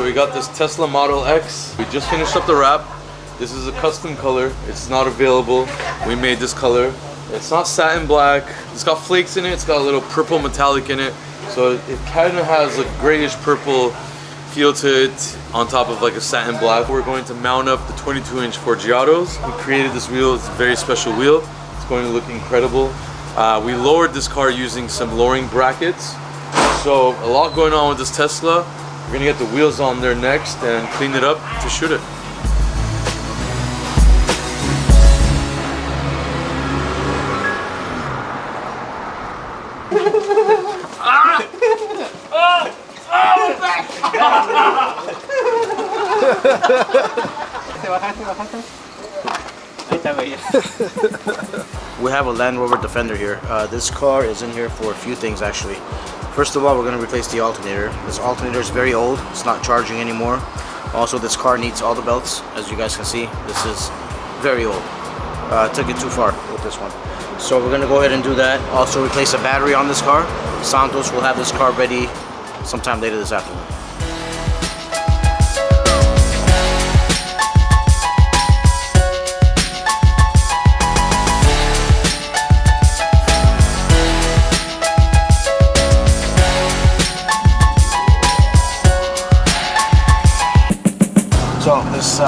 we got this Tesla Model X. We just finished up the wrap. This is a custom color. It's not available. We made this color. It's not satin black. It's got flakes in it. It's got a little purple metallic in it. So it kind of has a grayish purple feel to it on top of like a satin black. We're going to mount up the 22-inch Forgiatos. We created this wheel. It's a very special wheel. It's going to look incredible. We lowered this car using some lowering brackets. So a lot going on with this Tesla. We're gonna get the wheels on there next and clean it up to shoot it. We have a Land Rover Defender here. This car is in here for a few things actually. First of all, we're going to replace the alternator. This alternator is very old. It's not charging anymore. Also, this car needs all the belts. As you guys can see, this is very old. Took it too far with this one. So we're going to go ahead and do that. Also replace a battery on this car. Santos will have this car ready sometime later this afternoon. So this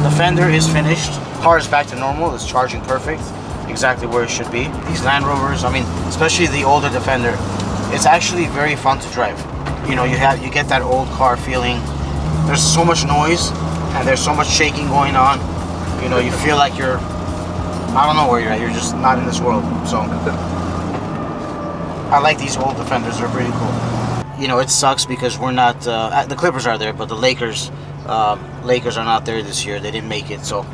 Defender is finished. Car is back to normal. It's charging perfect, exactly where it should be. These Land Rovers, I mean, especially the older Defender, it's actually very fun to drive. You know, you get that old car feeling. There's so much noise and there's so much shaking going on. You know, you feel like you're, I don't know where you're at. You're just not in this world. So I like these old Defenders. They're pretty cool. You know, it sucks because we're not. The Clippers are there, but the Lakers are not there this year. They didn't make it, so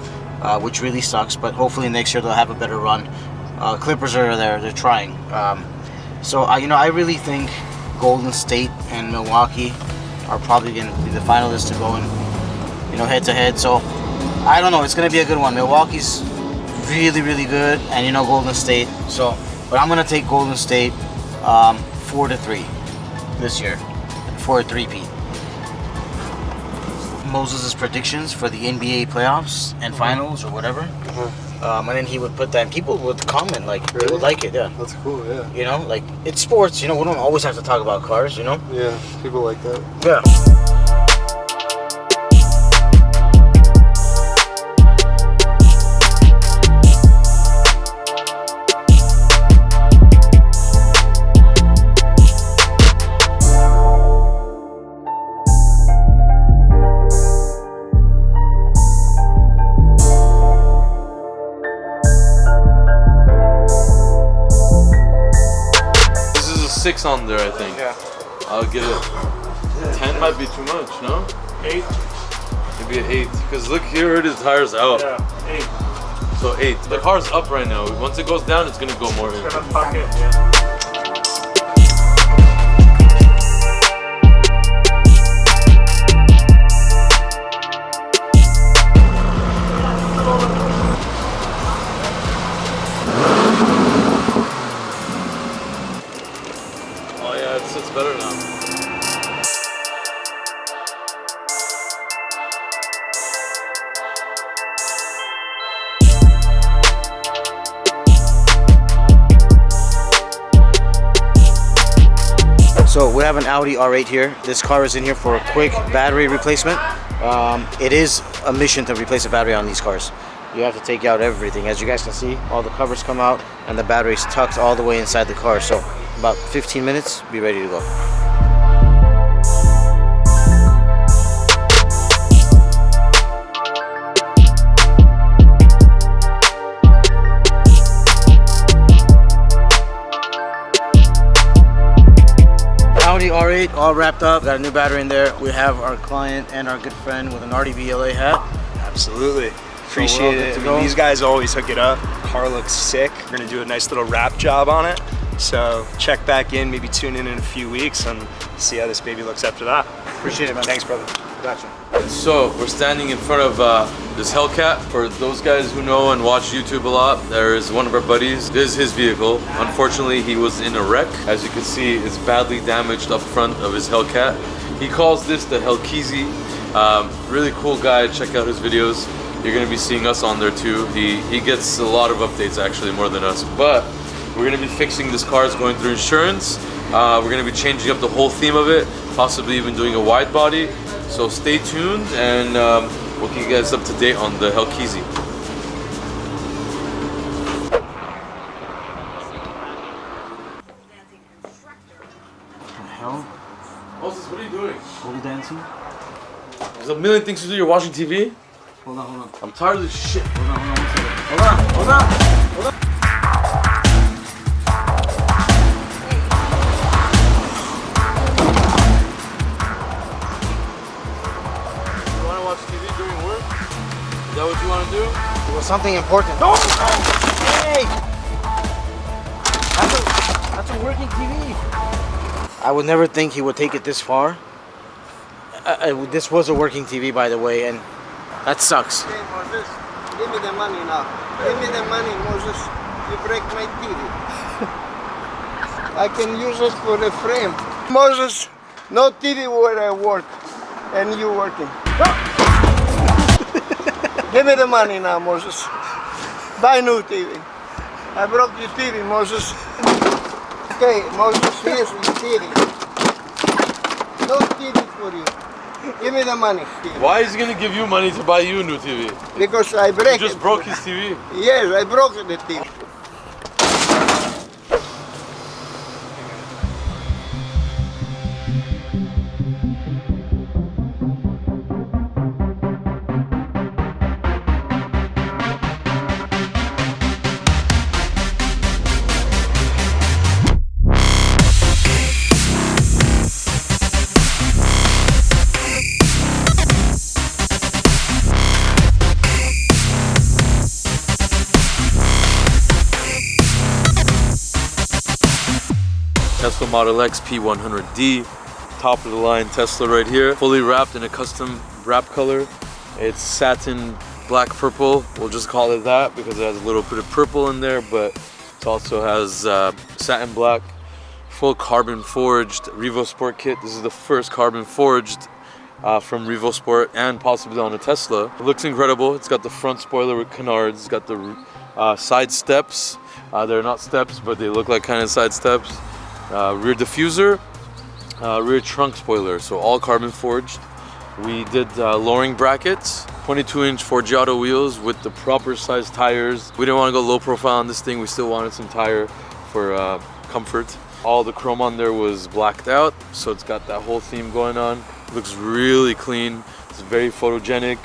which really sucks. But hopefully next year they'll have a better run. Clippers are there. They're trying. You know, I really think Golden State and Milwaukee are probably going to be the finalists to go in, you know, head to head. So I don't know. It's going to be a good one. Milwaukee's really, really good, and you know, Golden State. So, but I'm going to take Golden State 4-3 this year for a three-peat. Moses' predictions for the NBA playoffs and finals or whatever, and then he would put that, and people would comment like they would like it. Yeah, that's cool. Yeah, you know, like it's sports. You know, we don't always have to talk about cars. You know. Yeah, people like that. Yeah. Six on there, I think. Yeah. I'll get it. 10 might be too much, no? 8. Maybe an 8. Because look here, the tire's out. Yeah, 8. So 8. The car's up right now. Once it goes down, it's gonna go more in. It's gonna puck it, yeah. It's better now. So we have an Audi R8 here. This car is in here for a quick battery replacement. It is a mission to replace a battery on these cars. You have to take out everything. As you guys can see, all the covers come out and the battery's tucked all the way inside the car. So about 15 minutes, be ready to go. Audi R8 all wrapped up, got a new battery in there. We have our client and our good friend with an RDBLA hat. Absolutely. Appreciate it. I mean, these guys always hook it up. Car looks sick. We're gonna do a nice little wrap job on it. So check back in, maybe tune in a few weeks and see how this baby looks after that. Appreciate it, man. Thanks, brother. Gotcha. So we're standing in front of this Hellcat. For those guys who know and watch YouTube a lot, there is one of our buddies. This is his vehicle. Unfortunately, he was in a wreck. As you can see, it's badly damaged up front of his Hellcat. He calls this the Hellkizzy. Really cool guy. Check out his videos. You're gonna be seeing us on there too. He gets a lot of updates actually, more than us. But we're gonna be fixing this car. It's going through insurance. We're gonna be changing up the whole theme of it, possibly even doing a wide body. So stay tuned, and we'll keep you guys up to date on the Hellcat. Hell? Moses, what are you doing? Pole dancing? There's a million things to do. You're watching TV? Hold on, hold on. I'm tired of this shit. Hold on, one second. Hold on, hold on! Hold on! You want to watch TV during work? Is that what you want to do? It was something important. No! Hey! That's a working TV. I would never think he would take it this far. This was a working TV, by the way, and that sucks. Okay, Moses, give me the money now. Give me the money, Moses. You break my TV. I can use it for a frame. Moses, no TV where I work, and you working. Give me the money now, Moses. Buy new TV. I broke your TV, Moses. Okay, Moses, here's your TV. No TV for you. Give me the money. Why is he gonna give you money to buy you a new TV? Because I break You just it. broke his TV. Yes, I broke the TV. Tesla Model X P100D, top of the line Tesla right here, fully wrapped in a custom wrap color. It's satin black purple, we'll just call it that because it has a little bit of purple in there, but it also has satin black, full carbon forged RevoZport kit. This is the first carbon forged from RevoZport and possibly on a Tesla. It looks incredible. It's got the front spoiler with canards, it's got the side steps. They're not steps, but they look like kind of side steps. Rear diffuser, rear trunk spoiler, so all carbon forged. We did lowering brackets, 22-inch Forgiato wheels with the proper size tires. We didn't want to go low profile on this thing. We still wanted some tire for comfort. All the chrome on there was blacked out, so it's got that whole theme going on. It looks really clean. It's very photogenic.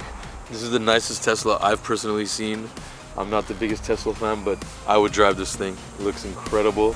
This is the nicest Tesla I've personally seen. I'm not the biggest Tesla fan, but I would drive this thing. It looks incredible.